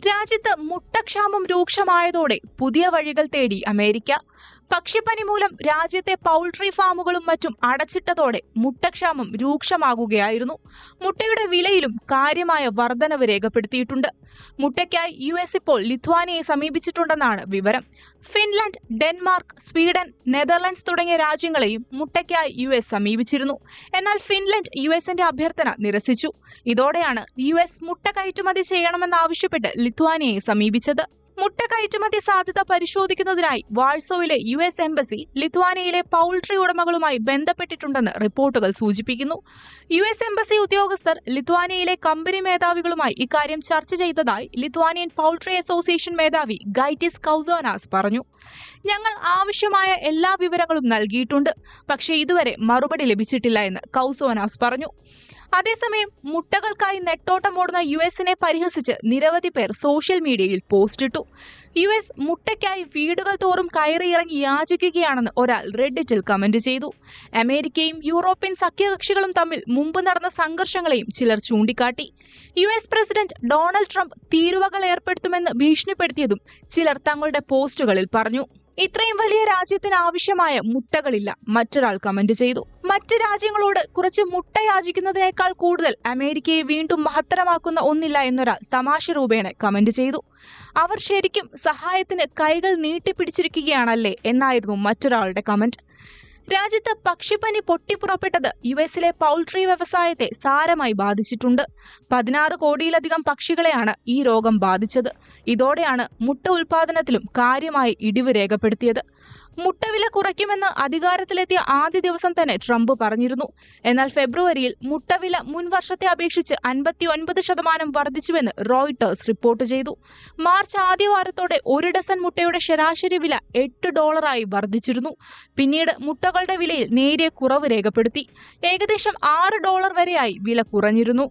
രാജ്യത്ത് മുട്ടക്ഷാമം രൂക്ഷമായതോടെ പുതിയ വഴികൾ തേടി അമേരിക്ക. പക്ഷിപ്പനി മൂലം രാജ്യത്തെ പൗൾട്രി ഫാമുകളും മറ്റും അടച്ചിട്ടതോടെ മുട്ടക്ഷാമം രൂക്ഷമാകുകയായിരുന്നു. മുട്ടയുടെ വിലയിലും കാര്യമായ വർധനവ് രേഖപ്പെടുത്തിയിട്ടുണ്ട്. മുട്ടയ്ക്കായി US ഇപ്പോൾ ലിത്വാനിയയെ സമീപിച്ചിട്ടുണ്ടെന്നാണ് വിവരം. ഫിൻലാൻഡ്, ഡെൻമാർക്ക്, സ്വീഡൻ, നെതർലൻഡ്സ് തുടങ്ങിയ രാജ്യങ്ങളെയും മുട്ടയ്ക്കായി US സമീപിച്ചിരുന്നു. എന്നാൽ ഫിൻലാൻഡ് USന്റെ അഭ്യർത്ഥന നിരസിച്ചു. ഇതോടെയാണ് US മുട്ട കയറ്റുമതി ചെയ്യണമെന്നാവശ്യപ്പെട്ട് ലിത്വാനിയയെ സമീപിച്ചത്. മുട്ട കയറ്റുമതി സാധ്യത പരിശോധിക്കുന്നതിനായി വാഴ്സോയിലെ US എംബസി ലിത്വാനിയയിലെ പൗൾട്രി ഉടമകളുമായി ബന്ധപ്പെട്ടിട്ടുണ്ടെന്ന് റിപ്പോർട്ടുകൾ സൂചിപ്പിക്കുന്നു. US എംബസി ഉദ്യോഗസ്ഥർ ലിത്വാനിയയിലെ കമ്പനി മേധാവികളുമായി ഇക്കാര്യം ചർച്ച ചെയ്തതായി ലിത്വാനിയൻ പൗൾട്രി അസോസിയേഷൻ മേധാവി ഗൈറ്റിസ് കൗസോനാസ് പറഞ്ഞു. ഞങ്ങൾ ആവശ്യമായ എല്ലാ വിവരങ്ങളും നൽകിയിട്ടുണ്ട്, പക്ഷേ ഇതുവരെ മറുപടി ലഭിച്ചിട്ടില്ല എന്ന് കൗസോനാസ് പറഞ്ഞു. അതേസമയം മുട്ടകൾക്കായി നെട്ടോട്ടമോടുന്ന USനെ പരിഹസിച്ച് നിരവധി പേർ സോഷ്യൽ മീഡിയയിൽ പോസ്റ്റിട്ടു. US മുട്ടയ്ക്കായി വീടുകൾ തോറും കയറിയിറങ്ങി യാചിക്കുകയാണെന്ന് ഒരാൾ റെഡിറ്റിൽ കമന്റ് ചെയ്തു. അമേരിക്കയും യൂറോപ്യൻ സഖ്യകക്ഷികളും തമ്മിൽ മുമ്പ് നടന്ന സംഘർഷങ്ങളെയും ചിലർ ചൂണ്ടിക്കാട്ടി. US പ്രസിഡന്റ് ഡൊണാൾഡ് ട്രംപ് തീരുവകൾ ഏർപ്പെടുത്തുമെന്ന് ഭീഷണിപ്പെടുത്തിയതും ചിലർ തങ്ങളുടെ പോസ്റ്റുകളിൽ പറഞ്ഞു. ഇത്രയും വലിയ രാജ്യത്തിന് ആവശ്യമായ മുട്ടകളില്ല, മറ്റൊരാൾ കമന്റ് ചെയ്തു. മറ്റ് രാജ്യങ്ങളോട് കുറച്ച് മുട്ട യാചിക്കുന്നതിനേക്കാൾ കൂടുതൽ അമേരിക്കയെ വീണ്ടും മഹത്തരമാക്കുന്ന ഒന്നില്ല എന്നൊരാൾ തമാശ രൂപേണ കമന്റ് ചെയ്തു. അവർ ശരിക്കും സഹായത്തിന് കൈകൾ നീട്ടിപ്പിടിച്ചിരിക്കുകയാണല്ലേ എന്നായിരുന്നു മറ്റൊരാളുടെ കമന്റ്. രാജ്യത്ത് പക്ഷിപ്പനി പൊട്ടിപ്പുറപ്പെട്ടത് USലെ പൗൾട്രി വ്യവസായത്തെ സാരമായി ബാധിച്ചിട്ടുണ്ട്. 16 കോടിയിലധികം പക്ഷികളെയാണ് ഈ രോഗം ബാധിച്ചത്. ഇതോടെയാണ് മുട്ട ഉൽപാദനത്തിലും കാര്യമായി ഇടിവ് രേഖപ്പെടുത്തിയത്. മുട്ടവില കുറയ്ക്കുമെന്ന് അധികാരത്തിലെത്തിയ ആദ്യ ദിവസം തന്നെ ട്രംപ് പറഞ്ഞിരുന്നു. എന്നാൽ ഫെബ്രുവരിയിൽ മുട്ടവില മുൻ വർഷത്തെ അപേക്ഷിച്ച് 59% വർദ്ധിച്ചുവെന്ന് റോയിട്ടേഴ്സ് റിപ്പോർട്ട് ചെയ്തു. മാർച്ച് ആദ്യവാരത്തോടെ 1 ഡസൻ മുട്ടയുടെ ശരാശരി വില $8 വർദ്ധിച്ചിരുന്നു. പിന്നീട് മുട്ടകളുടെ വിലയിൽ നേരിയ കുറവ് രേഖപ്പെടുത്തി. ഏകദേശം $6 വരെയായി വില കുറഞ്ഞിരുന്നു.